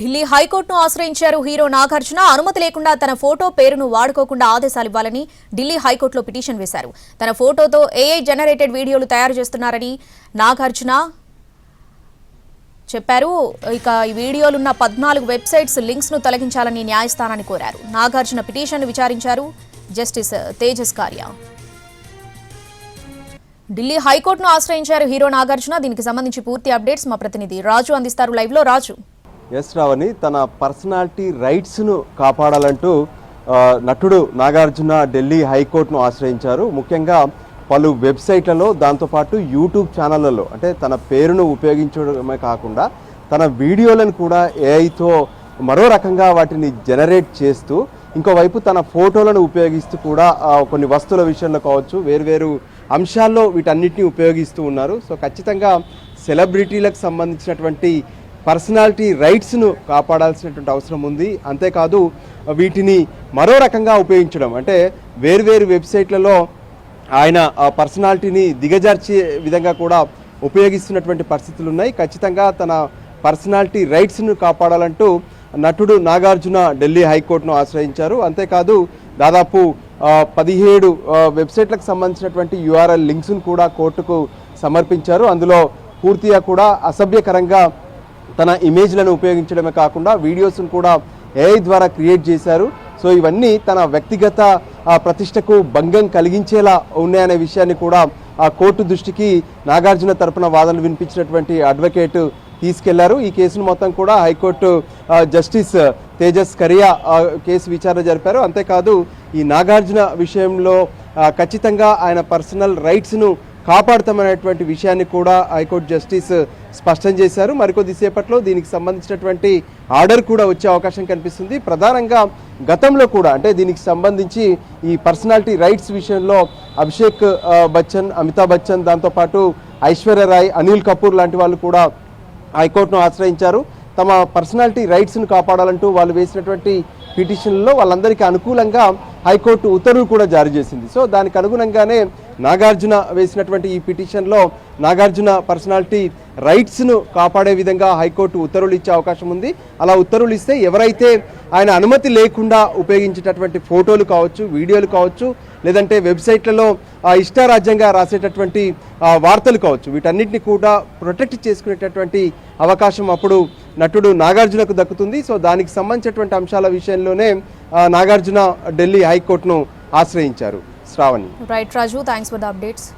ఢిల్లీ హైకోర్టును ఆశ్రయించారు హీరో నాగార్జున. అనుమతి లేకుండా తన ఫోటో పేరును వాడుకోకుండా ఆదేశాలు ఇవ్వాలని ఢిల్లీ హైకోర్టులో పిటిషన్ వేశారు. తన ఫోటోతో ఏఐ జనరేటెడ్ వీడియోలు తయారు చేస్తున్నారని నాగార్జున చెప్పారు. ఇక ఈ వీడియోలున్న 14 వెబ్సైట్స్ లింక్స్ ను తొలగించాలని న్యాయస్థానాన్ని కోరారు. నాగార్జున పిటిషన్ విచారించారు జస్టిస్ తేజస్ కార్య. ఢిల్లీ హైకోర్టును ఆశ్రయించారు హీరో నాగార్జున. దీనికి సంబంధించి పూర్తి అప్డేట్స్ మా ప్రతినిధి రాజు అందిస్తారు లైవ్ లో. రాజు, ఎస్ రావని, తన పర్సనాలిటీ రైట్స్ను కాపాడాలంటూ నటుడు నాగార్జున ఢిల్లీ హైకోర్టును ఆశ్రయించారు. ముఖ్యంగా పలు వెబ్సైట్లలో, దాంతోపాటు యూట్యూబ్ ఛానళ్లలో అంటే తన పేరును ఉపయోగించడమే కాకుండా తన వీడియోలను కూడా ఏఐతో మరో రకంగా వాటిని జనరేట్ చేస్తూ, ఇంకోవైపు తన ఫోటోలను ఉపయోగిస్తూ కూడా కొన్ని వస్తువుల విషయంలో కావచ్చు, వేరువేరు అంశాల్లో వీటన్నిటిని ఉపయోగిస్తూ ఉన్నారు. సో ఖచ్చితంగా సెలబ్రిటీలకు సంబంధించినటువంటి పర్సనాలిటీ రైట్స్ను కాపాడాల్సినటువంటి అవసరం ఉంది. అంతేకాదు వీటిని మరో రకంగా ఉపయోగించడం అంటే వేరువేరు వెబ్సైట్లలో ఆయన పర్సనాలిటీని దిగజార్చే విధంగా కూడా ఉపయోగిస్తున్నటువంటి పరిస్థితులు ఉన్నాయి. ఖచ్చితంగా తన పర్సనాలిటీ రైట్స్ను కాపాడాలంటూ నటుడు నాగార్జున ఢిల్లీ హైకోర్టును ఆశ్రయించారు. అంతేకాదు దాదాపు 17 వెబ్సైట్లకు సంబంధించినటువంటి URL లింక్స్ను కూడా కోర్టుకు సమర్పించారు. అందులో పూర్తిగా కూడా అసభ్యకరంగా తన ఇమేజ్లను ఉపయోగించడమే కాకుండా వీడియోస్ను కూడా ఏఐ ద్వారా క్రియేట్ చేశారు. సో ఇవన్నీ తన వ్యక్తిగత ప్రతిష్టకు భంగం కలిగించేలా ఉన్నాయనే విషయాన్ని కూడా ఆ కోర్టు దృష్టికి నాగార్జున తరపున వాదనలు వినిపించినటువంటి అడ్వకేట్ తీసుకెళ్లారు. ఈ కేసును మొత్తం కూడా high court justice Tejas Kariya case విచారణ జరిపారు. అంతేకాదు ఈ నాగార్జున విషయంలో ఖచ్చితంగా ఆయన పర్సనల్ రైట్స్ను కాపాడుతామనేటువంటి విషయాన్ని కూడా హైకోర్టు జస్టిస్ స్పష్టం చేశారు. మరికొద్దిసేపట్లో దీనికి సంబంధించినటువంటి ఆర్డర్ కూడా వచ్చే అవకాశం కనిపిస్తుంది. ప్రధానంగా గతంలో కూడా అంటే దీనికి సంబంధించి ఈ పర్సనాలిటీ రైట్స్ విషయంలో అభిషేక్ బచ్చన్, అమితాబ్ బచ్చన్, దాంతోపాటు ఐశ్వర్య రాయ్, అనిల్ కపూర్ లాంటి వాళ్ళు కూడా హైకోర్టును ఆశ్రయించారు. తమ పర్సనాలిటీ రైట్స్ను కాపాడాలంటూ వాళ్ళు వేసినటువంటి పిటిషన్లలో వాళ్ళందరికీ అనుకూలంగా హైకోర్టు ఉత్తర్వులు కూడా జారీ చేసింది. సో దానికి అనుగుణంగానే నాగార్జున వేసినటువంటి ఈ పిటిషన్లో నాగార్జున పర్సనాలిటీ రైట్స్ను కాపాడే విధంగా హైకోర్టు ఉత్తర్వులు ఇచ్చే అవకాశం ఉంది. అలా ఉత్తర్వులు ఇస్తే ఎవరైతే ఆయన అనుమతి లేకుండా ఉపయోగించేటటువంటి ఫోటోలు కావచ్చు, వీడియోలు కావచ్చు, లేదంటే వెబ్సైట్లలో ఇష్టారాజ్యంగా రాసేటటువంటి వార్తలు కావచ్చు, వీటన్నిటిని కూడా ప్రొటెక్ట్ చేసుకునేటటువంటి అవకాశం అప్పుడు నటుడు నాగార్జునకు దక్కుతుంది. సో దానికి సంబంధించినటువంటి అంశాల విషయంలోనే నాగార్జున ఢిల్లీ హైకోర్టును ఆశ్రయించారు. Shravani. Right Raju, thanks for the updates.